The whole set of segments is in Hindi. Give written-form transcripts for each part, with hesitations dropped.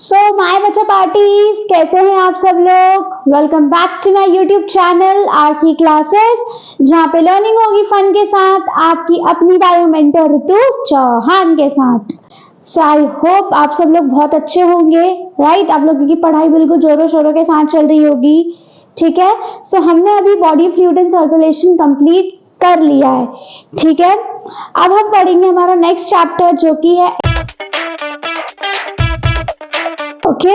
सो माय बच्चा पार्टीज, कैसे हैं आप सब लोग। Welcome back to my YouTube channel RC classes, जहाँ पे लर्निंग होगी फन के साथ, आपकी अपनी बायो मेंटर ऋतु चौहान के साथ। सो आई होप आप सब लोग बहुत अच्छे होंगे, राइट। आप लोगों की पढ़ाई बिल्कुल जोरों शोरों के साथ चल रही होगी, ठीक है। सो हमने अभी body fluid and circulation complete कर लिया है, ठीक है। अब हम पढ़ेंगे हमारा नेक्स्ट चैप्टर जो कि है ओके।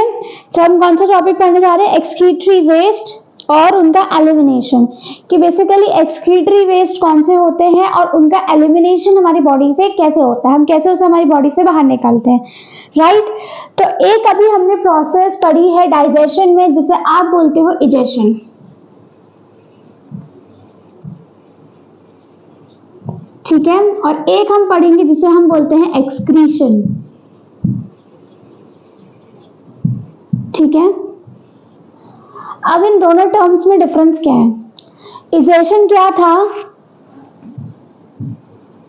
तो हम कौन सा टॉपिक पढ़ने जा रहे हैं, एक्सक्रीटरी वेस्ट और उनका एलिमिनेशन। कि बेसिकली एक्सक्रीटरी वेस्ट कौन से होते हैं और उनका एलिमिनेशन हमारी बॉडी से कैसे होता है, हम कैसे उसे हमारी बॉडी से बाहर निकालते हैं, राइट। तो एक अभी हमने प्रोसेस पढ़ी है डाइजेशन में, जिसे आप बोलते हो इजेशन, ठीक है। और एक हम पढ़ेंगे जिसे हम बोलते हैं एक्सक्रीशन, ठीक है। अब इन दोनों टर्म्स में डिफरेंस क्या है। इजेशन क्या था,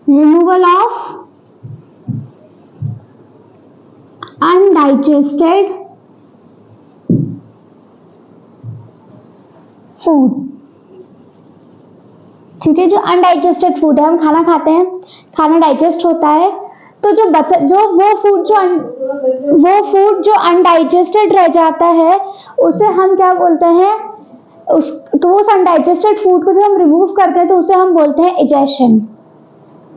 रिमूवल ऑफ अनडाइजेस्टेड फूड, ठीक है। जो अनडाइजेस्टेड फूड है, हम खाना खाते हैं, खाना डाइजेस्ट होता है, तो जो बचा वो फूड जो अनडाइजेस्टेड रह जाता है उसे हम क्या बोलते हैं, तो वो अनडाइजेस्टेड फूड को जब हम रिमूव करते हैं तो उसे हम बोलते हैं इजेशन।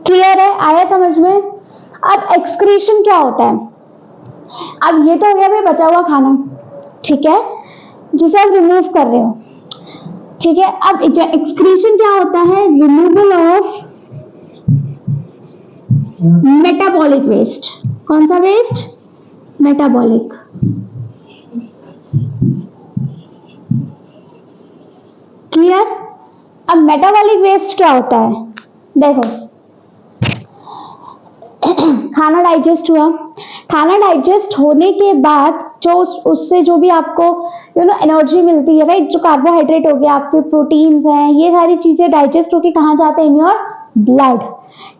क्लियर है, आया समझ में। अब एक्सक्रीशन क्या होता है। अब ये तो हो गया भाई बचा हुआ खाना, ठीक है, जिसे आप रिमूव कर रहे हो, ठीक है। अब एक्सक्रीशन क्या होता है, रिमूवल ऑफ मेटाबॉलिक वेस्ट। कौन सा वेस्ट, मेटाबॉलिक। क्लियर। अब मेटाबॉलिक वेस्ट क्या होता है, देखो खाना डाइजेस्ट हुआ, खाना डाइजेस्ट होने के बाद जो उससे जो भी आपको एनर्जी मिलती है, राइट। जो कार्बोहाइड्रेट हो गया, आपके प्रोटीन्स हैं, ये सारी चीजें डाइजेस्ट होके कहाँ जाते हैं, इन योर ब्लड,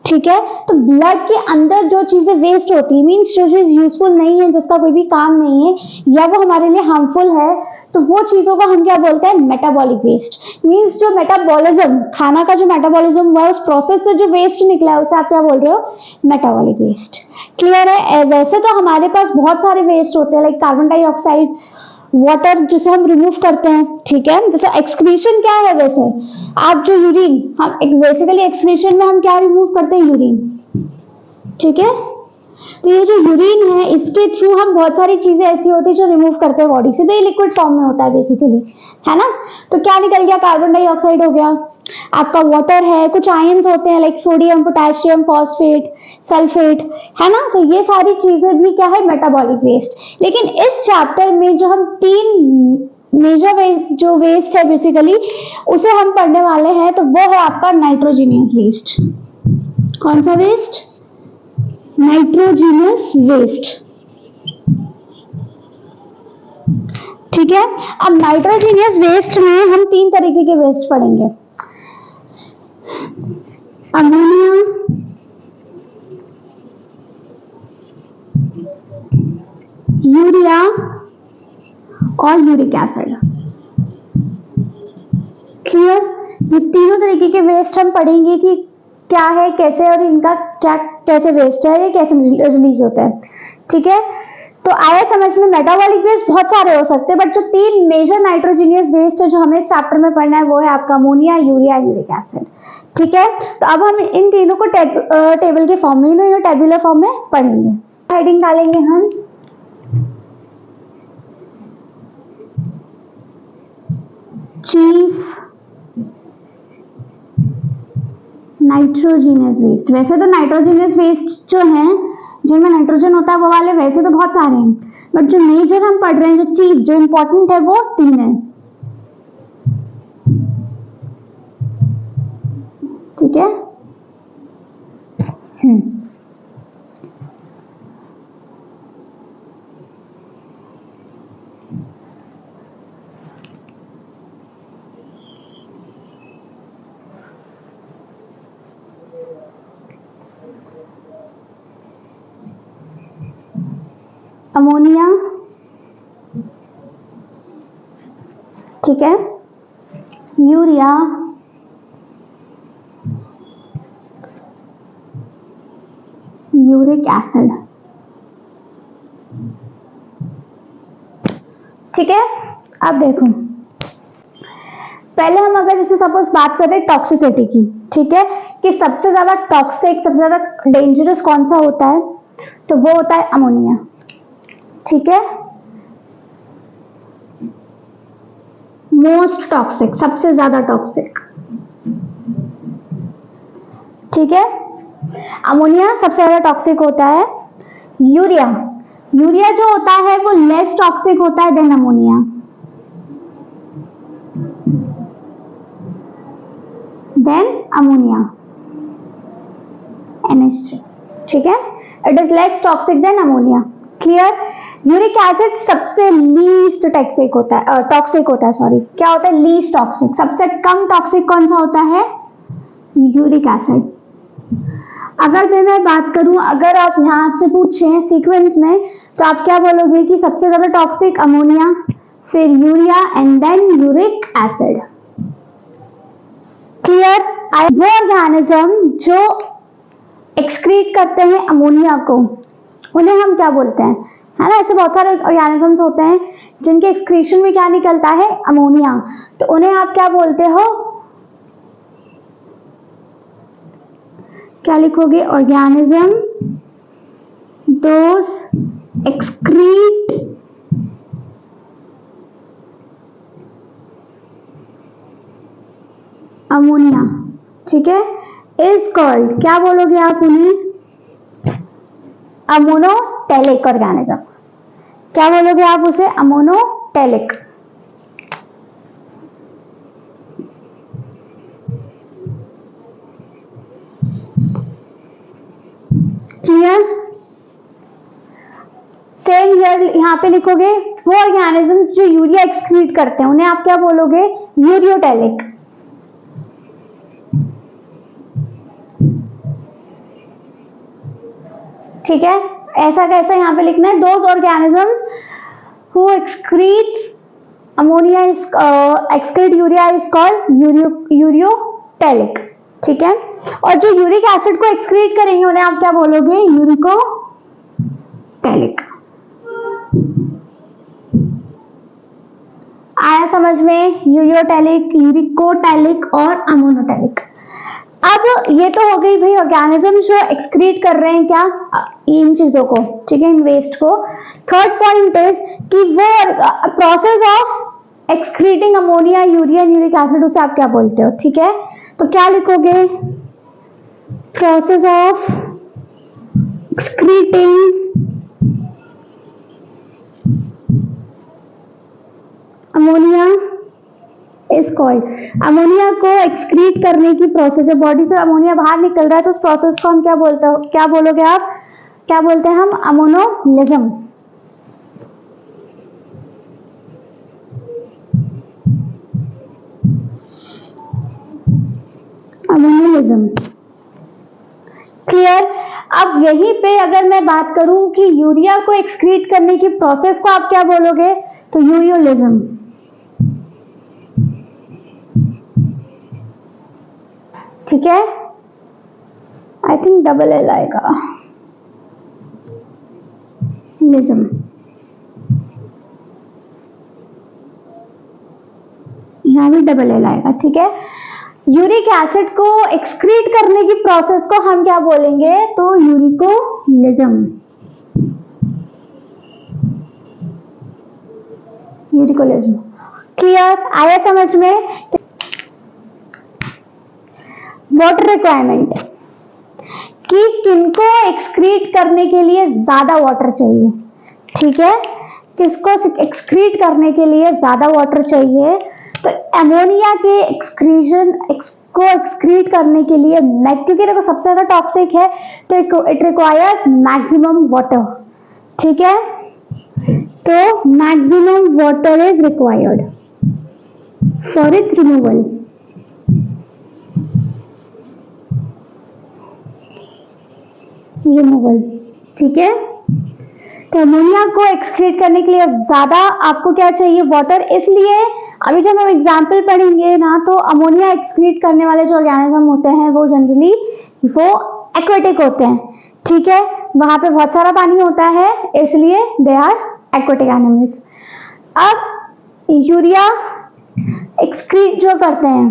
ठीक है। तो ब्लड के अंदर जो चीजें वेस्ट होती है, मीन्स जो चीज यूजफुल नहीं है, जिसका कोई भी काम नहीं है, या वो हमारे लिए हार्मफुल है, तो वो चीजों को हम क्या बोलते हैं, मेटाबॉलिक वेस्ट। मीन्स जो मेटाबॉलिज्म, खाना का जो मेटाबॉलिज्म हुआ है, उस प्रोसेस से जो वेस्ट निकला है उसे आप क्या बोल रहे हो, मेटाबॉलिक वेस्ट। क्लियर है। वैसे तो हमारे पास बहुत सारे वेस्ट होते हैं, लाइक कार्बन डाइऑक्साइड, वाटर जिसे हम रिमूव करते हैं, ठीक है। जैसे एक्सक्रीशन क्या है, वैसे आप जो यूरिन, हम बेसिकली एक्सक्रीशन में हम क्या रिमूव करते हैं, यूरिन, ठीक है। तो ये जो यूरिन है, इसके थ्रू हम बहुत सारी चीजें ऐसी होती है जो रिमूव करते हैं बॉडी से, तो ये लिक्विड फॉर्म में होता है बेसिकली, है ना। तो क्या निकल गया, कार्बन डाइऑक्साइड हो गया, आपका वाटर है, कुछ आयंस होते हैं like sodium, potassium, phosphate, sulphate, है ना। तो ये सारी चीजें भी क्या है, मेटाबॉलिक वेस्ट। लेकिन इस चैप्टर में जो हम तीन मेजर वेस्ट जो वेस्ट है बेसिकली उसे हम पढ़ने वाले हैं, तो वो है आपका नाइट्रोजीनियस वेस्ट। कौन सा वेस्ट, नाइट्रोजीनियस वेस्ट, ठीक है। अब नाइट्रोजीनियस वेस्ट में हम तीन तरीके के वेस्ट पढ़ेंगे, अमोनिया, यूरिया और यूरिक एसिड। क्लियर। ये तीनों तरीके के वेस्ट हम पढ़ेंगे कि क्या है, कैसे, और इनका क्या कैसे वेस्ट है, ये कैसे रिलीज होता है, ठीक है। तो आया समझ में। मेटाबॉलिक वेस्ट बहुत सारे हो सकते हैं, बट जो तीन मेजर नाइट्रोजीनियस वेस्ट है जो हमें इस चैप्टर में पढ़ना है, वो है आपका अमोनिया, यूरिया, यूरिक एसिड, ठीक है। तो अब हम इन तीनों को टेबल के फॉर्म में, टेबुलर फॉर्म में पढ़ेंगे। हेडिंग डालेंगे हम, चीफ नाइट्रोजीनियस वेस्ट। वैसे तो नाइट्रोजीनियस वेस्ट जो है, जिनमें नाइट्रोजन होता है, वो वाले वैसे तो बहुत सारे हैं, बट जो मेजर हम पढ़ रहे हैं, जो चीफ, जो इंपॉर्टेंट है, वो तीन है, ठीक है। अमोनिया, ठीक है, यूरिया यूरिक एसिड, ठीक है। अब देखो, पहले हम अगर जैसे सपोज बात करें टॉक्सिसिटी की, ठीक है, कि सबसे ज्यादा टॉक्सिक, सबसे ज्यादा डेंजरस कौन सा होता है, तो वो होता है अमोनिया, ठीक है। मोस्ट टॉक्सिक, सबसे ज्यादा टॉक्सिक, ठीक है। अमोनिया सबसे ज्यादा टॉक्सिक होता है। यूरिया, यूरिया जो होता है वो लेस टॉक्सिक होता है देन अमोनिया, NH3, ठीक है। It is less toxic than ammonia, clear. Uric acid सबसे लीस्ट टॉक्सिक होता है, सॉरी, क्या होता है, लीस्ट टॉक्सिक। सबसे कम टॉक्सिक कौन सा होता है, यूरिक एसिड। अगर मैं बात करूं, अगर आप यहाँ से पूछें सीक्वेंस में, तो आप क्या बोलोगे कि सबसे ज्यादा टॉक्सिक अमोनिया, फिर urea and then uric acid, clear. वो ऑर्गेनिज्म जो एक्सक्रीट करते हैं अमोनिया को, उन्हें हम क्या बोलते हैं, है ना। ऐसे बहुत सारे ऑर्गेनिजम्स होते हैं जिनके एक्सक्रीशन में क्या निकलता है, अमोनिया, तो उन्हें आप क्या बोलते हो, क्या लिखोगे, ऑर्गेनिज्म दोस एक्सक्रीट अमोनिया, ठीक है, इज कॉल्ड, क्या बोलोगे आप उन्हें, अमोनोटेलिक ऑर्गेनिज्म। क्या बोलोगे आप उसे, अमोनोटेलिक, क्लियर। सेम हियर, यहाँ पे लिखोगे वो ऑर्गेनिजम्स जो यूरिया एक्सक्रीट करते हैं उन्हें आप क्या बोलोगे, यूरियोटेलिक, ठीक है। ऐसा कैसा यहाँ पे लिखना है, those organisms who excretes ammonia is excrete urea is called ureotelic, ठीक है। और जो यूरिक एसिड को एक्सक्रीट करेंगे उन्हें आप क्या बोलोगे, यूरिकोटेलिक। आया समझ में, यूरियोटेलिक, यूरिकोटेलिक और अमोनोटेलिक। अब ये तो हो गई भाई ऑर्गेनिज्म जो एक्सक्रीट कर रहे हैं क्या, इन चीजों को, ठीक है, इन वेस्ट को। थर्ड पॉइंट इज कि वो process of excreting ammonia, urea, uric acid, उसे आप क्या बोलते हो, ठीक है। तो क्या लिखोगे, process of excreting ammonia is called, ammonia को एक्सक्रीट करने की प्रोसेस, जब बॉडी से अमोनिया बाहर निकल रहा है तो उस प्रोसेस को हम क्या बोलते हो, क्या बोलोगे आप, क्या बोलते हैं हम, अमोनोलिज्म, अमोनोलिज्म, क्लियर। अब यहीं पे अगर मैं बात करूं कि यूरिया को एक्सक्रीट करने की प्रोसेस को आप क्या बोलोगे, तो यूरियोलिज्म, ठीक है। आई थिंक डबल एल आएगा, लिज्म, यहां भी डबल एल आएगा, ठीक है। यूरिक एसिड को एक्सक्रीट करने की प्रोसेस को हम क्या बोलेंगे, तो यूरिकोलिज्म, यूरिकोलिज्म, क्लियर। आया समझ में। वाटर रिक्वायरमेंट, कि किनको एक्सक्रीट करने के लिए ज्यादा वाटर चाहिए, ठीक है, किसको एक्सक्रीट करने के लिए ज्यादा वाटर चाहिए, तो अमोनिया के एक्सक्रीशन को एक्सक्रीट करने के लिए, क्योंकि देखो सबसे ज्यादा टॉक्सिक है तो इट रिक्वायर्स मैक्सिमम वाटर, ठीक है। तो maximum water is required for its removal, ठीक है। तो अमोनिया को एक्सक्रीट करने के लिए ज्यादा आपको क्या चाहिए, वाटर, इसलिए अभी जब हम एग्जाम्पल पढ़ेंगे ना, तो अमोनिया एक्सक्रीट करने वाले जो ऑर्गेनिज्म होते हैं वो जनरली वो एक्वेटिक होते हैं, ठीक है, वहां पे बहुत सारा पानी होता है, इसलिए दे आर एक्वेटिक एनिमल्स। अब यूरिया एक्सक्रीट जो करते हैं,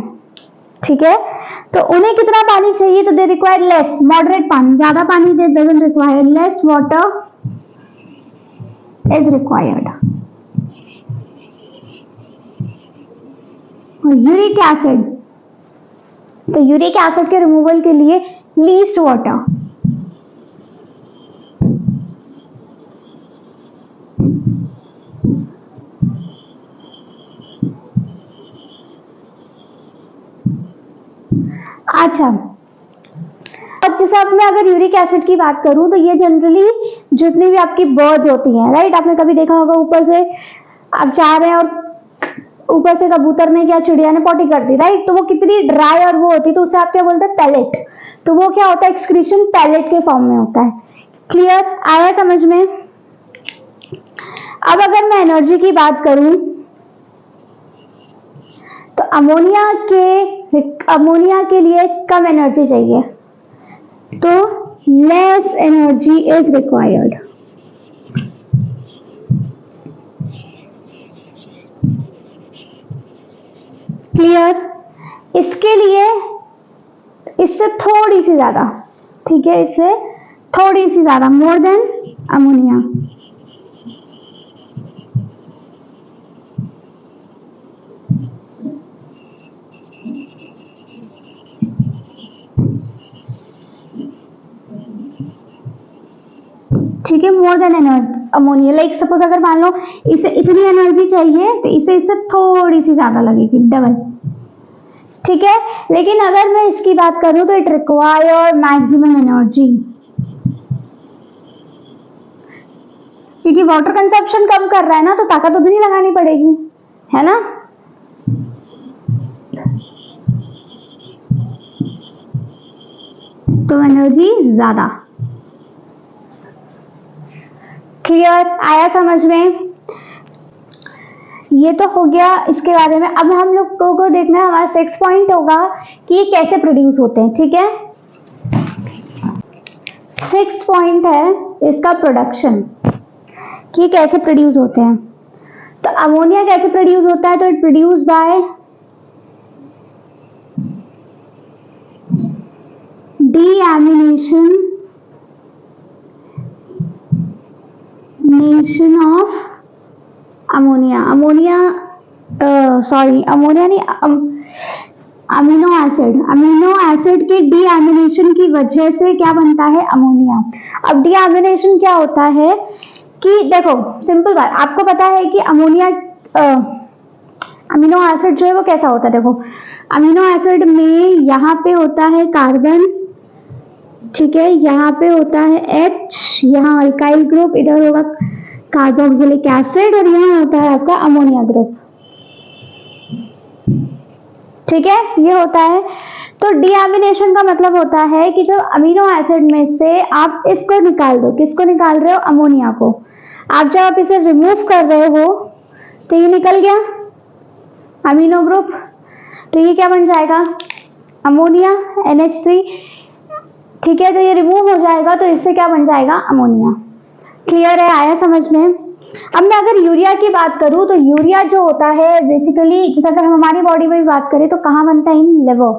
ठीक है, तो उन्हें कितना पानी चाहिए, तो दे रिक्वायर लेस, मॉडरेट पानी, ज्यादा पानी दे doesn't require, less water is required. Uric acid, तो यूरिक एसिड के रिमूवल के लिए लीस्ट वाटर। अच्छा, अब जैसे अब मैं अगर यूरिक एसिड की बात करूं, तो ये जनरली जितनी भी आपकी बर्ड्स होती हैं, राइट, आपने कभी देखा होगा ऊपर से आप जा रहे हैं और ऊपर से कबूतर ने क्या, चिड़िया ने पॉटी कर दी, राइट, तो वो कितनी ड्राई और वो होती है, तो उसे आप क्या बोलते हैं, पैलेट। तो वो क्या होता है, एक्सक्रीशन पैलेट के फॉर्म में होता है। क्लियर, आया समझ में? अब अगर मैं एनर्जी की बात करूं, तो अमोनिया के लिए कम एनर्जी चाहिए, तो less energy is required. Clear, इसके लिए इससे थोड़ी सी ज्यादा, ठीक है, इससे थोड़ी सी ज्यादा, मोर देन अमोनिया। ठीक है, more than ammonia. Like suppose अगर मान लो इसे इतनी एनर्जी चाहिए, तो इसे इससे थोड़ी सी ज्यादा लगेगी, डबल, ठीक है। लेकिन अगर मैं इसकी बात करूं, तो इट रिक्वायर मैक्सिमम एनर्जी, क्योंकि वाटर कंजप्शन कम कर रहा है ना, तो ताकत उतनी लगानी पड़ेगी, है ना। तो एनर्जी ज्यादा। क्लियर, आया समझ में? ये तो हो गया इसके बारे में। अब हम लोग को देखना है, हमारा 6 पॉइंट होगा कि ये कैसे प्रोड्यूस होते हैं, ठीक है। 6 पॉइंट है इसका प्रोडक्शन, कि कैसे प्रोड्यूस होते हैं। तो अमोनिया कैसे प्रोड्यूस होता है, तो it produce by deamination of ammonia, ammonia नहीं, अमीनो एसिड के डीएमिनेशन की वजह से क्या बनता है, अमोनिया। अब डीएमिनेशन क्या होता है कि देखो सिंपल बात, आपको पता है कि अमोनिया अमीनो एसिड जो है वो कैसा होता है। देखो अमीनो एसिड में यहाँ पे होता है कार्बन, ठीक है, यहाँ पे होता है H, यहाँ अल्काइल ग्रुप, इधर होगा कार्बोक्सिलिक एसिड, और यहाँ होता है आपका अमोनिया ग्रुप, ठीक है, ये होता है। तो डीएमिनेशन का मतलब होता है कि जब अमीनो एसिड में से आप इसको निकाल दो, किसको निकाल रहे हो, अमोनिया को। आप जब आप इसे रिमूव कर रहे हो, तो ये निकल गया अमीनो ग्रुप, तो ये क्या बन जाएगा, अमोनिया, NH3, ठीक है। तो ये रिमूव हो जाएगा, तो इससे क्या बन जाएगा, अमोनिया। क्लियर है, आया समझ में? अब मैं अगर यूरिया की बात करूं, तो यूरिया जो होता है बेसिकली, जैसे अगर हम हमारी बॉडी में भी बात करें, तो कहाँ बनता है, इन लिवर।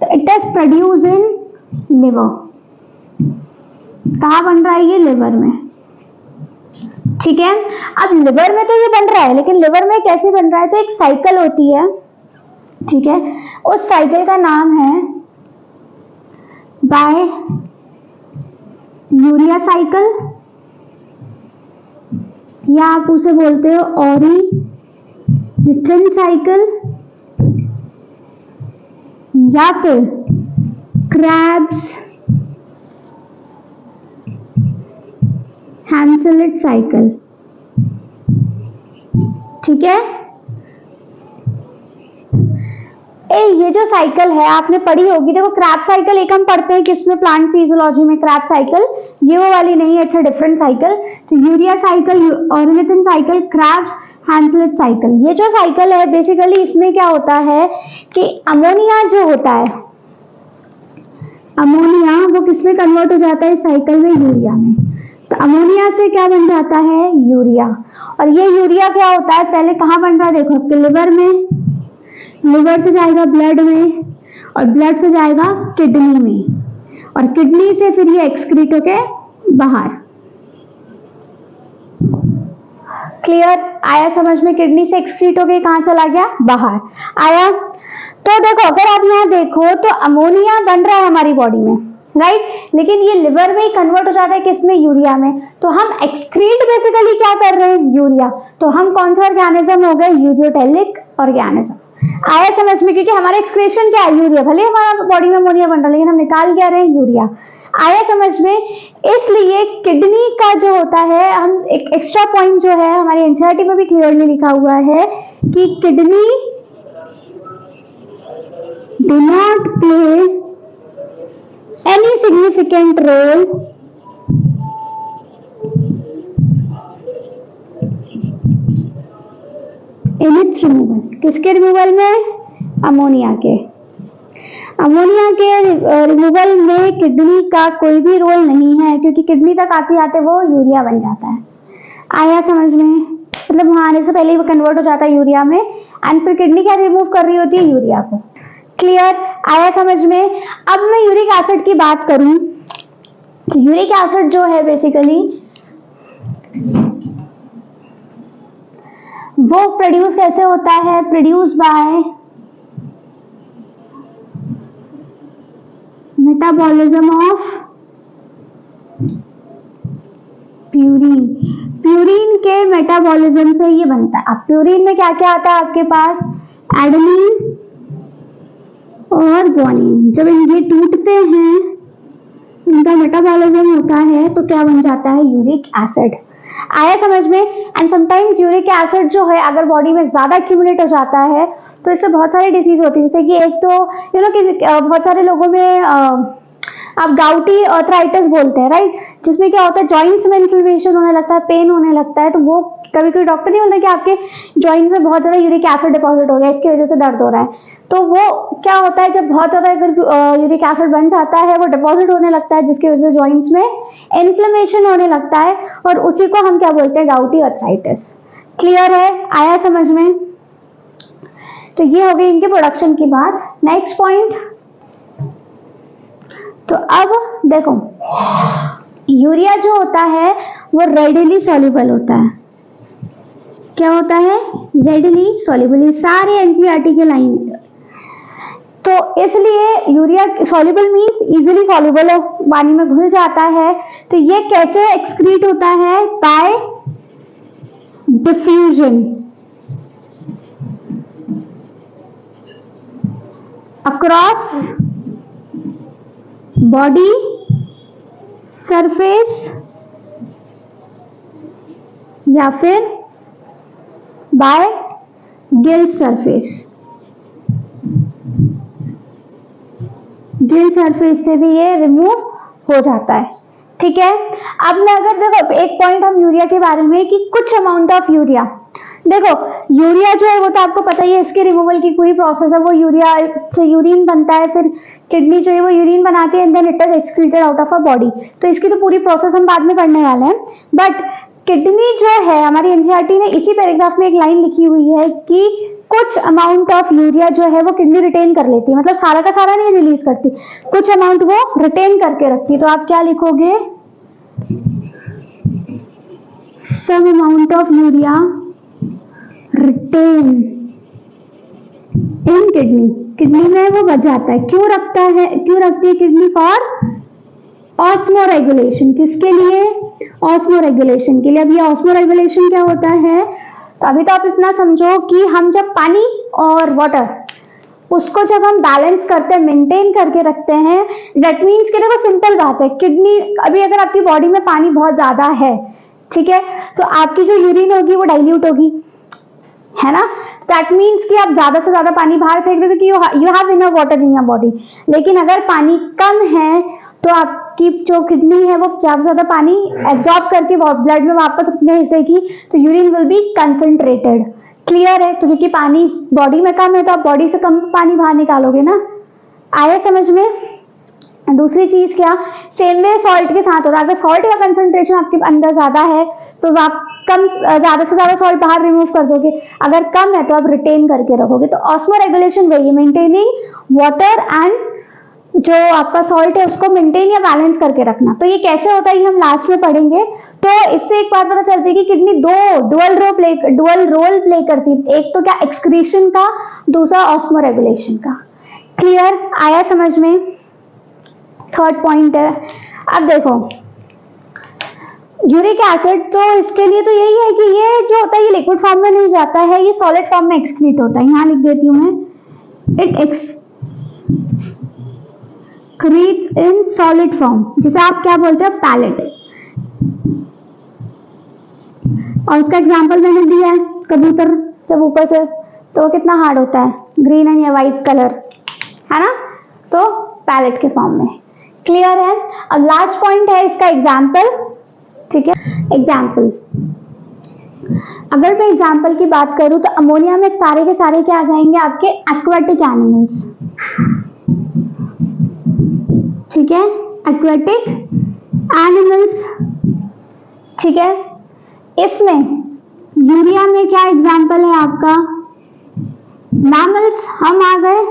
तो it is produce in liver. कहाँ बन रहा है, ये लिवर में, ठीक है। अब लिवर में तो ये बन रहा है, लेकिन लिवर में कैसे बन रहा है, तो एक साइकिल होती है, ठीक है, उस साइकिल का नाम है बाय यूरिया साइकिल, या आप उसे बोलते हो ऑरिथिन साइकिल, या फिर क्रैब्स हैंसेलिट साइकिल, ठीक है। ये जो साइकिल है आपने पढ़ी होगी, देखो क्रैब साइकिल एक हम पढ़ते हैं किसमें, प्लांट फिजियोलॉजी में, क्रैब साइकिल, ये वो वाली नहीं है, इट्स अ डिफरेंट साइकिल। तो urea cycle, ornithine cycle, Krebs Henseleit cycle. ये जो साइकिल है बेसिकली इसमें क्या होता है कि अमोनिया जो होता है, अमोनिया वो किसमें कन्वर्ट हो जाता है इस साइकिल में, यूरिया में। तो अमोनिया से क्या बन जाता है, यूरिया। और ये यूरिया क्या होता है, पहले कहाँ बन रहा है देखो, आपके लिवर में, लिवर से जाएगा ब्लड में, और ब्लड से जाएगा किडनी में, और किडनी से फिर ये एक्सक्रीट होके बाहर। क्लियर, आया समझ में? किडनी से एक्सक्रीट होके कहाँ चला गया, बाहर आया। तो देखो अगर आप यहाँ देखो तो अमोनिया बन रहा है हमारी बॉडी में, राइट, लेकिन ये लिवर में ही कन्वर्ट हो जाता है किसमें, यूरिया में। तो हम एक्सक्रीट बेसिकली क्या कर रहे हैं, यूरिया। तो हम कौन सा ऑर्गेनिज्म हो गए, यूरियोटेलिक ऑर्गेनिज्म। आया समझ में? क्योंकि हमारा एक्सक्रीशन क्या है, यूरिया। भले हमारा बॉडी में अमोनिया बन रहा है लेकिन हम निकाल क्या रहे हैं, यूरिया। आया समझ में? इसलिए किडनी का जो होता है, हम एक एक्स्ट्रा पॉइंट जो है हमारी एनसीईआरटी में भी क्लियरली लिखा हुआ है कि kidney do not play any significant role in its removal। किसके रिमूवल में, अमोनिया के। अमोनिया के रिमूवल में किडनी का कोई भी रोल नहीं है, क्योंकि किडनी तक आते आते वो यूरिया बन जाता है। आया समझ में? मतलब वहां आने से पहले ही वो कन्वर्ट हो जाता है यूरिया में, एंड फिर किडनी क्या रिमूव कर रही होती है, यूरिया को। क्लियर, आया समझ में? अब मैं यूरिक एसिड की बात करूं तो यूरिक एसिड जो है बेसिकली वो प्रोड्यूस कैसे होता है, produce by metabolism of purine. Purine के मेटाबॉलिज्म से ये बनता है। अब प्यूरिन में क्या क्या आता है आपके पास, एडेनिन और ग्वानिन। जब ये टूटते हैं, इनका मेटाबॉलिज्म होता है, तो क्या बन जाता है, यूरिक एसिड। आया समझ में? एंड समटाइम्स यूरिक एसिड जो है अगर बॉडी में ज्यादा एक्यूमुलेट हो जाता है तो इससे बहुत सारी डिसीज होती है। जैसे कि एक तो कि बहुत सारे लोगों में आप गाउटी आर्थराइटिस बोलते हैं, राइट, जिसमें क्या होता है, जॉइंट्स में इन्फ्लेमेशन होने लगता है, पेन होने लगता है। तो वो कभी कोई डॉक्टर नहीं बोलता कि आपके जॉइंट्स में बहुत ज्यादा यूरिक एसिड डिपॉजिट हो गया, इसकी वजह से दर्द हो रहा है। तो वो क्या होता है, जब बहुत ज्यादा अगर यूरिक एसिड बन जाता है, वो डिपॉजिट होने लगता है, जिसकी वजह से जॉइंट्स में इन्फ्लेमेशन होने लगता है, और उसी को हम क्या बोलते हैं, गाउटी आर्थराइटिस। क्लियर है, आया समझ में? तो ये हो गई इनके प्रोडक्शन की बात। नेक्स्ट पॉइंट, तो अब देखो यूरिया जो होता है वो रेडिली सॉल्युबल होता है। क्या होता है, रेडिली सॉल्युबल। सारे एनसीईआरटी के लाइन। तो इसलिए urea soluble means easily soluble है, पानी में घुल जाता है। तो ये कैसे एक्सक्रीट होता है, bye diffusion across body surface या फिर bye Gill surface. Gill surface से भी ये रिमूव हो जाता है। ठीक है, अब मैं अगर देखो एक पॉइंट हम यूरिया के बारे में कि कुछ अमाउंट ऑफ यूरिया, देखो यूरिया जो है वो तो आपको पता ही है, इसके रिमूवल की पूरी प्रोसेस है। वो यूरिया से यूरिन बनता है, फिर किडनी जो है वो यूरिन बनाती है, and then it is excreted out of a body. तो इसकी तो पूरी प्रोसेस हम बाद में पढ़ने वाले हैं। बट किडनी जो है, हमारी एनसीईआरटी ने इसी पैराग्राफ में एक लाइन लिखी हुई है कि कुछ अमाउंट ऑफ यूरिया जो है वो किडनी रिटेन कर लेती है, मतलब सारा का सारा नहीं रिलीज करती, कुछ अमाउंट वो रिटेन करके रखती है। तो आप क्या लिखोगे, some amount of urea retain in kidney. Kidney में वो बच जाता है। क्यों रखता है, क्यों रखती है किडनी, फॉर ऑस्मो रेगुलेशन। किसके लिए, ऑस्मो रेगुलेशन के लिए। अब ये ऑस्मो रेगुलेशन क्या होता है, तो अभी तो आप इतना समझो कि हम जब पानी और वाटर उसको जब हम बैलेंस करते हैं, मेंटेन करके रखते हैं, दैट मीन्स कि देखो सिंपल बात है, किडनी अभी अगर आपकी बॉडी में पानी बहुत ज्यादा है, ठीक है, तो आपकी जो यूरिन होगी वो डाइल्यूट होगी, है ना। दैट मीन्स कि आप ज्यादा से ज्यादा पानी बाहर फेंक रहे हो कि you have enough water in your body. लेकिन अगर पानी कम है तो आपकी जो किडनी है वो ज्यादा से ज्यादा पानी एब्जॉर्ब करके ब्लड में वापस भेज देगी, तो urine will be concentrated. Clear है? तो क्योंकि पानी बॉडी में कम है तो आप बॉडी से कम पानी बाहर निकालोगे ना। आया समझ में? दूसरी चीज क्या, सेम वे सॉल्ट के साथ होता है। अगर सॉल्ट का कंसंट्रेशन आपके अंदर ज्यादा है तो आप कम ज्यादा से ज्यादा सॉल्ट बाहर रिमूव कर दोगे, अगर कम है तो आप रिटेन करके रखोगे। तो ऑस्मो रेगुलेशन वही, मेंटेनिंग वाटर एंड जो आपका सॉल्ट है उसको मेंटेन या बैलेंस करके रखना। तो ये कैसे होता है ये हम लास्ट में पढ़ेंगे। तो इससे एक बात पता चलती है कि किडनी दो डुअल रोल प्ले करती है, एक तो क्या एक्सक्रीशन का, दूसरा ऑस्मो रेगुलेशन का। क्लियर? आया समझ में? थर्ड पॉइंट है। अब देखो यूरिक एसिड, तो इसके लिए तो यही है कि ये जो होता है ये लिक्विड फॉर्म में नहीं जाता है, ये सॉलिड फॉर्म में एक्सक्रीट होता है। यहां लिख देती हूं मैं, it excretes in solid form, जिसे आप क्या बोलते हो, पैलेट। और उसका एग्जांपल मैंने दिया है, कबूतर जब ऊपर से, तो वो कितना हार्ड होता है, ग्रीन एंड या व्हाइट कलर, है ना, तो पैलेट के फॉर्म में। क्लियर है? अब लास्ट पॉइंट है इसका एग्जाम्पल। ठीक है, एग्जाम्पल, अगर मैं एग्जाम्पल की बात करूं तो अमोनिया में सारे के सारे क्या आ जाएंगे, आपके एक्वाटिक एनिमल्स। ठीक है, एक्वाटिक एनिमल्स। ठीक है, इसमें यूरिया में क्या एग्जाम्पल है आपका, मैमल्स हम आ गए,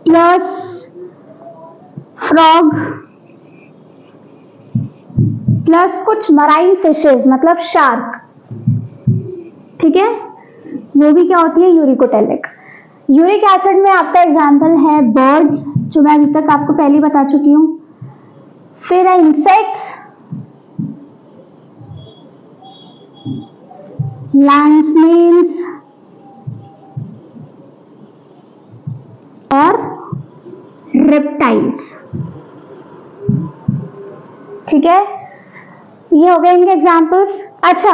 प्लस फ्रॉग, प्लस कुछ मराइन फिशेस मतलब शार्क। ठीक है, वो भी क्या होती है, यूरिकोटेलिक। यूरिक एसिड में आपका एग्जाम्पल है बर्ड्स, जो मैं अभी तक आपको पहले बता चुकी हूं, फिर है इंसेक्ट्स, लैंड स्नेल्स और रेप्टाइल्स। ठीक है, ये हो गए इनके एग्जाम्पल्स। अच्छा,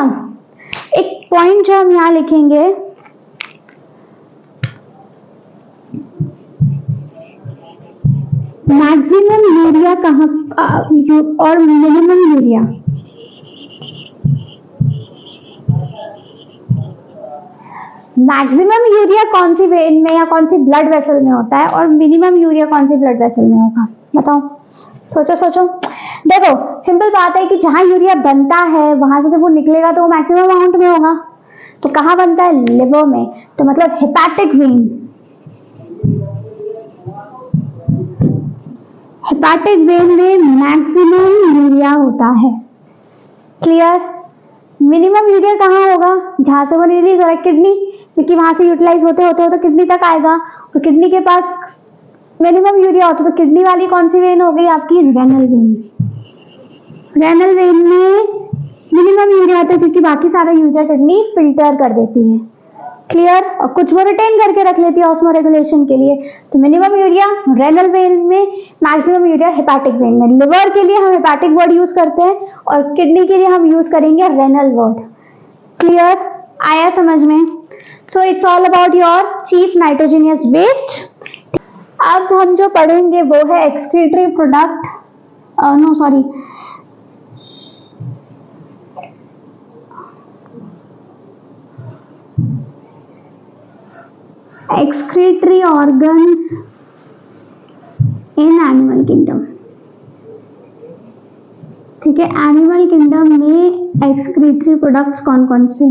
एक पॉइंट जो हम यहां लिखेंगे, मैक्सिमम यूरिया कहाँ और मिनिमम यूरिया। मैक्सिमम यूरिया कौन सी वेन में या कौन सी ब्लड वेसल में होता है, और मिनिमम यूरिया कौन सी ब्लड वेसल में होगा, बताओ, सोचो सोचो। देखो सिंपल बात है कि जहां यूरिया बनता है वहां से जब वो निकलेगा तो वो मैक्सिमम अमाउंट में होगा। तो कहां बनता है, लिवर में, तो मतलब हेपाटिक वेन। हेपाटिक वेन में मैक्सिमम यूरिया होता है। क्लियर? मिनिमम यूरिया कहां होगा, जहां से वो रिलीज हो रहा है, किडनी, क्योंकि वहां से यूटिलाइज होते होते होते किडनी तक आएगा, तो किडनी के पास मिनिमम यूरिया होता है। तो किडनी वाली कौन सी वेन हो गई आपकी, रेनल वेन। रेनल वेन में मिनिमम यूरिया होता है क्योंकि बाकी सारा यूरिया किडनी फिल्टर कर देती है। क्लियर? और कुछ वो रिटेन करके रख लेती है ऑस्मो रेगुलेशन के लिए। तो मिनिमम यूरिया रेनल वेन में, मैक्सिमम यूरिया हेपाटिक वेन में। लिवर के लिए हम हेपाटिक वर्ड यूज करते हैं और किडनी के लिए हम यूज करेंगे रेनल वर्ड। क्लियर? आया समझ में? So it's all about your chief nitrogenous waste. अब हम जो पढ़ेंगे वो है excretory product, no sorry, excretory organs in animal kingdom। ठीक है, एनिमल किंगडम में एक्सक्रीटरी प्रोडक्ट्स कौन कौन से,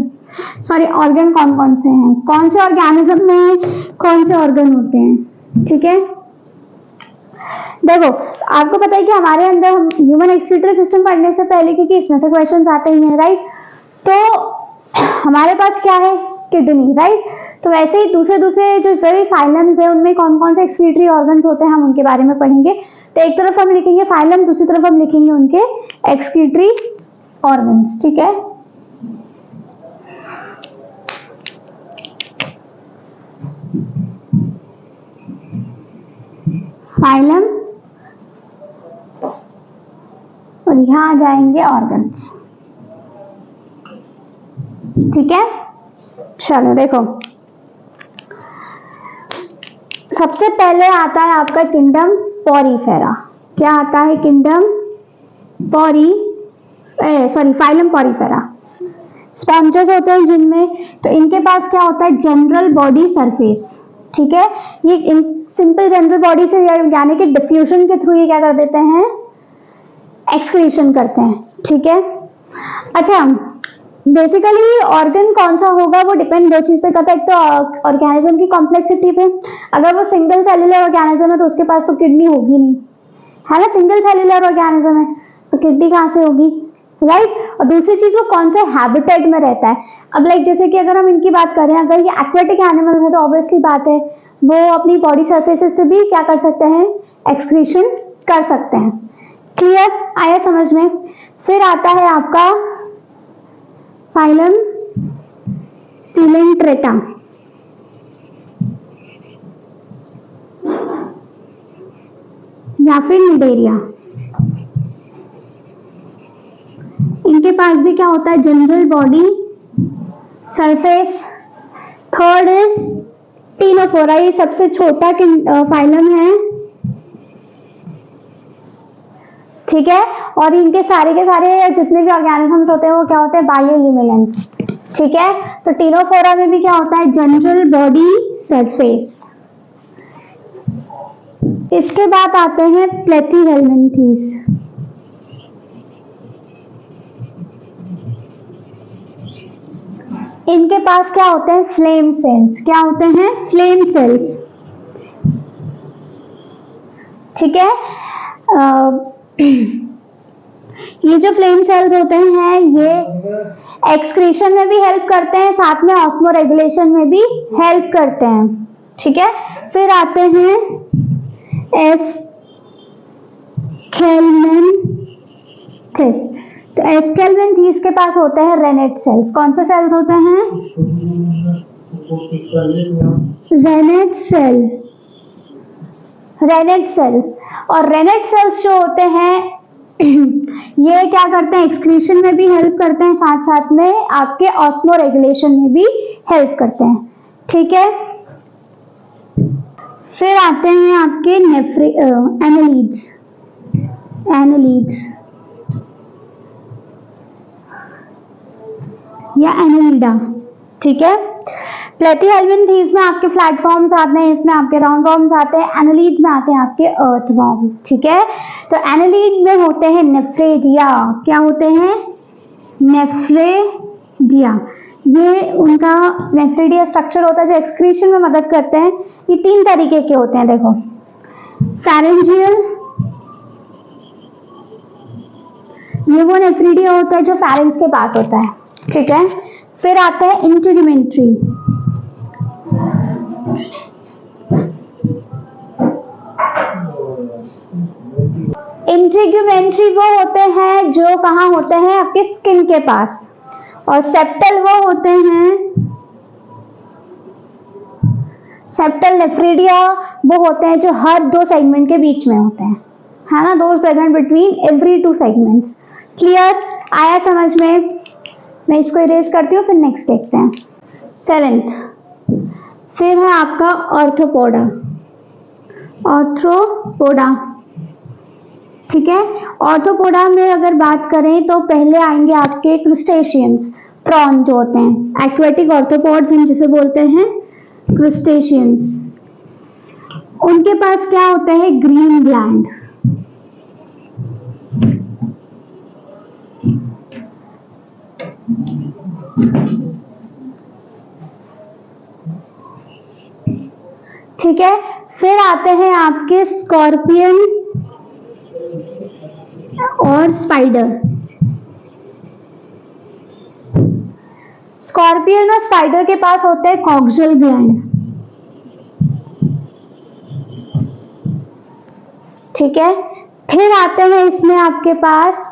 सॉरी ऑर्गन कौन कौन से हैं, कौन से ऑर्गेनिज्म में कौन से ऑर्गन होते हैं। ठीक है, देखो आपको पता है कि हमारे अंदर, हम ह्यूमन एक्सक्रीटरी सिस्टम पढ़ने से पहले, क्योंकि इसमें से क्वेश्चंस आते ही हैं, राइट, तो हमारे पास क्या है, किडनी, राइट। तो वैसे ही दूसरे जो सभी फाइलम्स है उनमें कौन कौन से एक्सक्रीटरी ऑर्गन्स होते हैं हम उनके बारे में पढ़ेंगे। तो एक तरफ हम लिखेंगे फाइलम, दूसरी तरफ हम लिखेंगे उनके एक्सक्रीटरी ऑर्गन्स। ठीक है, फाइलम और यहां आ जाएंगे ऑर्गन्स। ठीक है, चलो देखो सबसे पहले आता है आपका किंगडम पॉरीफेरा। क्या आता है? Kingdom phylum Porifera. स्पॉन्जेस होते हैं जिनमें, तो इनके पास क्या होता है? General body surface. ठीक है, ये सिंपल जनरल बॉडी से यानी कि डिफ्यूजन के थ्रू ये क्या कर देते हैं? एक्सक्रीशन करते हैं। ठीक है, अच्छा बेसिकली ऑर्गन कौन सा होगा वो डिपेंड दो चीज पे करता है। एक तो ऑर्गेनिज्म की कॉम्प्लेक्सिटी पे, अगर वो सिंगल सेलुलर ऑर्गेनिज्म है तो उसके पास तो किडनी होगी नहीं, है ना। सिंगल सेलुलर ऑर्गेनिज्म है तो किडनी कहाँ से होगी, राइट। और दूसरी चीज वो कौन से हैबिटेट में रहता है। अब लाइक जैसे कि अगर हम इनकी बात करें, अगर ये एक्वेटिक एनिमल है तो ऑब्वियसली बात है वो अपनी बॉडी सरफेसेस से भी क्या कर सकते हैं? एक्सक्रीशन कर सकते हैं। क्लियर, आया समझ में। फिर आता है आपका फाइलम सिलेंट्रेटा। या फिर निडेरिया। इनके पास भी क्या होता है? General body surface. Third is Ctenophora, ये सबसे छोटा फाइलम है। ठीक है, और इनके सारे के सारे जितने भी ऑर्गेनिजम्स होते हैं वो क्या होते हैं? बायोल्यूमिनेंस। ठीक है, तो टीनोफोरा में भी क्या होता है? General body surface. इसके बाद आते हैं प्लेथीहेल्मिन्थीज। इनके पास क्या होते हैं? Flame cells. क्या होते हैं? Flame cells. ठीक है, ये जो फ्लेम सेल्स होते हैं ये एक्सक्रीशन में भी हेल्प करते हैं, साथ में ऑस्मो रेगुलेशन में भी हेल्प करते हैं। ठीक है, फिर आते हैं एस्केल्मेंथिस। तो एस्केल्मेंथिस के पास होते हैं रेनेट सेल्स। कौन से सेल्स होते हैं? Renette cell. रेनेट सेल्स, और रेनेट सेल्स जो होते हैं ये क्या करते हैं? एक्सक्रीशन में भी हेल्प करते हैं, साथ साथ में आपके ऑस्मो रेगुलेशन में भी हेल्प करते हैं। ठीक है, फिर आते हैं आपके एनालीड्स। एनालीड्स या एनालीडा। ठीक है, प्लेथीहेल्मिन्थीज में आपके प्लेटफॉर्म्स आते हैं, इसमें आपके राउंड वॉर्म्स आते हैं, एनालीड्स में आते हैं आपके अर्थवॉर्म्स। ठीक है, तो एनालीड में होते हैं नेफ्रेडिया। क्या होते हैं? नेफ्रेडिया। ये उनका नेफ्रेडिया स्ट्रक्चर होता है जो एक्सक्रीशन में मदद करते हैं। ये 3 तरीके के होते हैं, देखो। फैरेंजियल, ये वो नेफ्रेडिया होता है जो फैरेंक्स के पास होता है। ठीक है, फिर आता है इंटीग्यूमेंट्री। इंटीग्यूमेंट्री वो होते हैं जो कहाँ होते हैं? आपके स्किन के पास। और सेप्टल वो होते हैं, सेप्टल नेफ्रेडिया वो होते हैं जो हर 2 सेगमेंट के बीच में होते हैं, है ना। Those present between every 2 segments. Clear, आया समझ में। मैं इसको इरेज करती हूँ, फिर नेक्स्ट देखते हैं। 7th फिर है आपका ऑर्थोपोडा। ऑर्थ्रोपोडा। ठीक है, ऑर्थोपोडा में अगर बात करें तो पहले आएंगे आपके क्रुस्टेशियंस, प्रॉन जो होते हैं। एक्वेटिक ऑर्थोपोड्स हम जिसे बोलते हैं क्रुस्टेशियंस। उनके पास क्या होता है? Green gland. ठीक है, फिर आते हैं आपके स्कॉर्पियन और स्पाइडर। स्कॉर्पियन और स्पाइडर के पास होते हैं कॉक्सियल ग्लैंड। ठीक है, फिर आते हैं इसमें आपके पास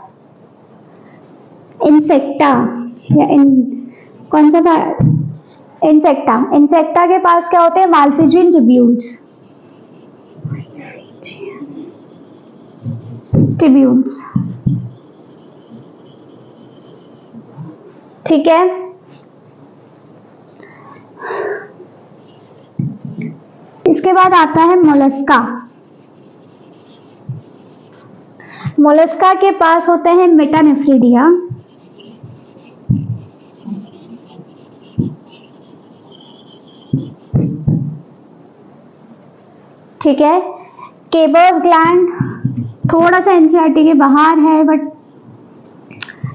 इंसेक्टा या कौन सा था? इंसेक्टा। इंसेक्टा के पास क्या होते हैं? Malpighian tubules. ट्यूब्यूल्स। ठीक है, इसके उसके बाद आता है मोलस्का। मोलस्का के पास होते हैं मेटानेफ्रिडिया, ठीक है। केबर्स ग्लैंड थोड़ा सा एनसीईआरटी के बाहर है, बट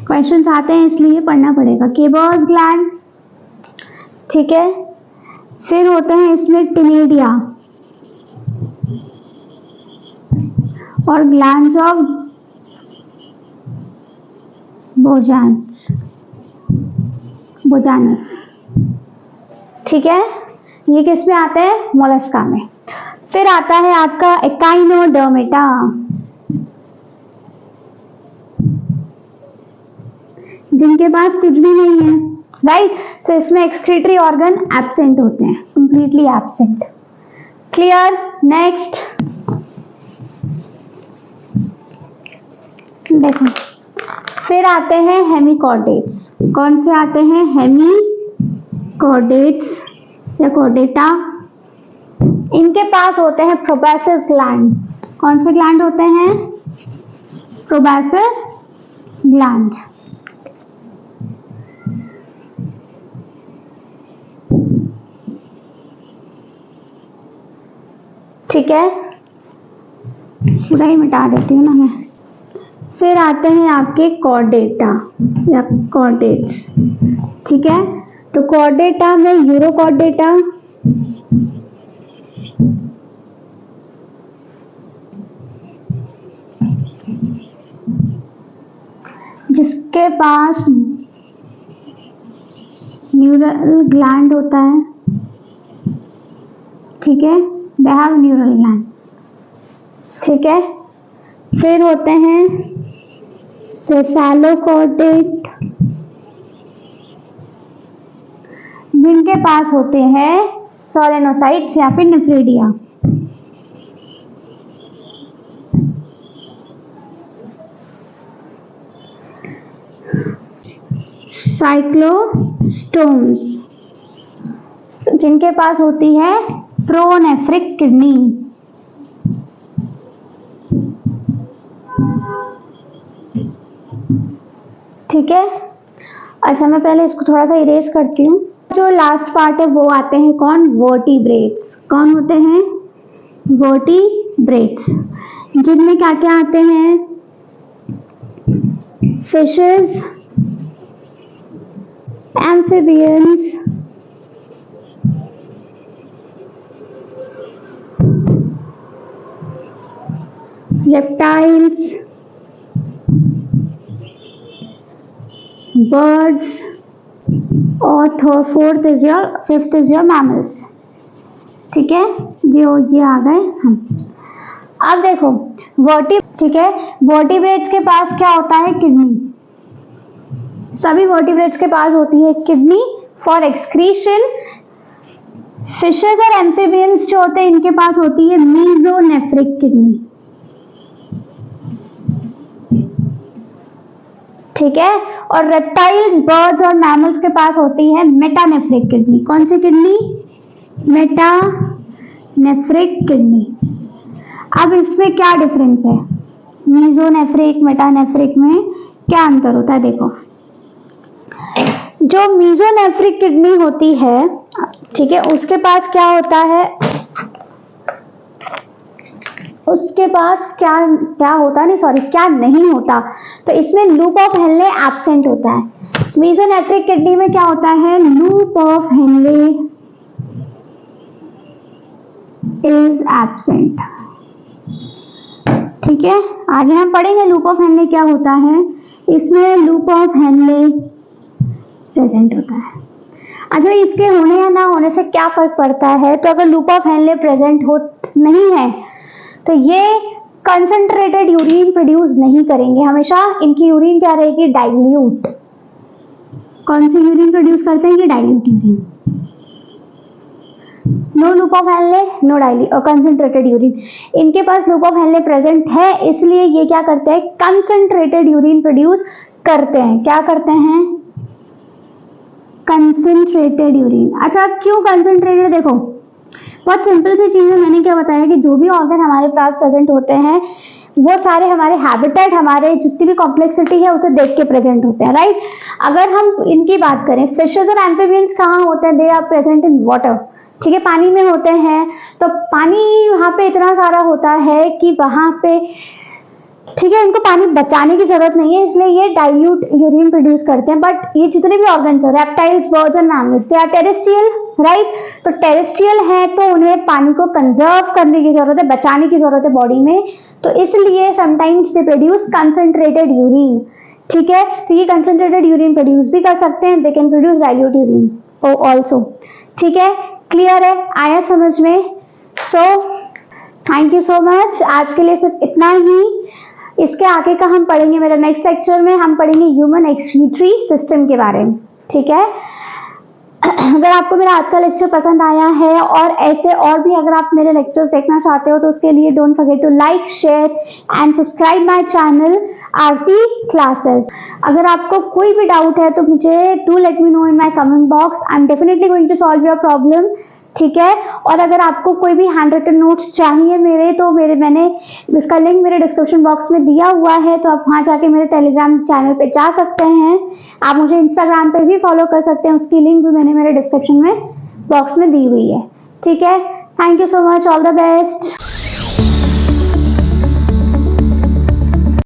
क्वेश्चंस आते हैं इसलिए पढ़ना पड़ेगा। केबर्स ग्लैंड, ठीक है। फिर होते हैं इसमें टिनेडिया और ग्लैंड्स ऑफ बोजानस, ठीक है। ये किस में आते हैं? मोलस्का में। फिर आता है आपका एकाइनोडर्मेटा, जिनके पास कुछ भी नहीं है, राइट। तो इसमें एक्सक्रीटरी ऑर्गन एब्सेंट होते हैं, कंप्लीटली एब्सेंट। क्लियर? नेक्स्ट देखो, फिर आते हैं हेमिकॉर्डेट्स। कौन से आते हैं? हेमिकॉर्डेट्स या कॉर्डेटा। इनके पास होते हैं प्रोबेसिस ग्लैंड। कौन से ग्लैंड होते हैं? प्रोबेसिस ग्लैंड, ठीक है। पूरा ही मिटा देती हूँ ना मैं। फिर आते हैं आपके कॉर्डेटा या कॉर्डेट्स, ठीक है। तो कॉर्डेटा में यूरोकॉर्डेटा, जिसके पास न्यूरल ग्लैंड होता है, ठीक है। दे हैव न्यूरल ग्लैंड, ठीक है। फिर होते हैं सेफेलोकॉर्डेट, जिनके पास होते हैं सोलेनोसाइट्स या फिर नेफ्रिडिया, साइक्लोस्टोम्स, जिनके पास होती है प्रोनेफ्रिक किडनी, ठीक है। अच्छा, मैं पहले इसको थोड़ा सा इरेज करती हूँ। जो लास्ट पार्ट है वो आते हैं कौन? वर्टिब्रेट्स। कौन होते हैं? वर्टिब्रेट्स, जिनमें क्या क्या आते हैं? फिशेस, एम्फिबियंस, रेप्टाइल्स, बर्ड्स और फिफ्थ इज योर मैमल्स, ठीक है। ये आ गए हम। अब देखो ठीक है, वर्टिब्रेट्स के पास क्या होता है? किडनी। सभी वर्टिब्रेट्स के पास होती है किडनी फॉर एक्सक्रीशन। फिशेस और एम्फिबियंस जो होते हैं इनके पास होती है मीजोनेफ्रिक किडनी, ठीक है। और रेप्टाइल्स, बर्ड्स और मैमल्स के पास होती है मेटानेफ्रिक किडनी। कौन सी किडनी? Metanephric kidney. अब इसमें क्या डिफरेंस है? मीजोनेफ्रिक, मेटानेफ्रिक में क्या अंतर होता है? देखो, जो मीजोनेफ्रिक किडनी होती है, ठीक है, उसके पास क्या होता है? उसके पास क्या नहीं होता। तो इसमें लूप ऑफ हेनले एब्सेंट होता है। मीजोनेफ्रिक किडनी में क्या होता है? Loop of Henley is absent, ठीक है। आगे हम पढ़ेंगे लूप ऑफ हेनले क्या होता है। इसमें लूप ऑफ हेनले प्रेजेंट होता है। अच्छा, इसके होने या ना होने से क्या फर्क पड़ता है? तो अगर लूप ऑफ हेनले प्रेजेंट हो नहीं है तो ये कंसंट्रेटेड यूरिन प्रोड्यूस नहीं करेंगे। हमेशा इनकी यूरिन क्या रहेगी? डाइल्यूट। कौन सी यूरिन प्रोड्यूस करते हैं? ये dilute urine. No loop of Henle, no concentrated urine. इनके पास लूप ऑफ हेनले प्रेजेंट है, इसलिए ये क्या करते हैं? कंसंट्रेटेड यूरिन प्रोड्यूस करते हैं। क्या करते हैं? Concentrated urine. अच्छा, क्यों कंसंट्रेटेड? देखो, बहुत सिंपल सी चीज़ है, मैंने क्या बताया कि जो भी ऑर्गन हमारे पास प्रेजेंट होते हैं वो सारे हमारे हैबिटेट, हमारे जितनी भी कॉम्प्लेक्सिटी है उसे देख के प्रेजेंट होते हैं, राइट। अगर हम इनकी बात करें, फिशेस और एम्फीबियंस कहाँ होते हैं, they are present in water, ठीक है, पानी में होते हैं। तो पानी वहाँ पे इतना सारा होता है कि वहाँ पे, ठीक है, इनको पानी बचाने की जरूरत नहीं है, इसलिए ये डाइल्यूट यूरिन प्रोड्यूस करते हैं। बट ये जितने भी ऑर्गन्स हैं, रेप्टाइल्स, बर्ड्स और mammals, they are terrestrial, right. तो टेरेस्ट्रियल है तो उन्हें पानी को कंजर्व करने की जरूरत है, बचाने की जरूरत है बॉडी में, तो इसलिए sometimes they produce concentrated urine, ठीक है। तो ये कंसंट्रेटेड यूरिन प्रोड्यूस भी कर सकते हैं, they can produce dilute urine also, ठीक है। क्लियर है, आया समझ में? So thank you so much, आज के लिए सिर्फ इतना ही। इसके आगे का हम पढ़ेंगे, मेरा नेक्स्ट लेक्चर में हम पढ़ेंगे ह्यूमन एक्सक्रीटरी सिस्टम के बारे में, ठीक है। अगर आपको मेरा आज का लेक्चर पसंद आया है और ऐसे और भी अगर आप मेरे लेक्चर्स देखना चाहते हो तो उसके लिए don't forget to like, share and subscribe my channel RC classes. अगर आपको कोई भी डाउट है तो मुझे do let me know in my comment box, I am definitely going to solve your problem, ठीक है। और अगर आपको कोई भी हैंड रिटन नोट्स चाहिए मेरे, तो मैंने इसका लिंक मेरे डिस्क्रिप्शन बॉक्स में दिया हुआ है, तो आप वहां जाके मेरे टेलीग्राम चैनल पे जा सकते हैं। आप मुझे इंस्टाग्राम पे भी फॉलो कर सकते हैं, उसकी लिंक भी मैंने मेरे डिस्क्रिप्शन में बॉक्स में दी हुई है, ठीक है। Thank you so much, all the best.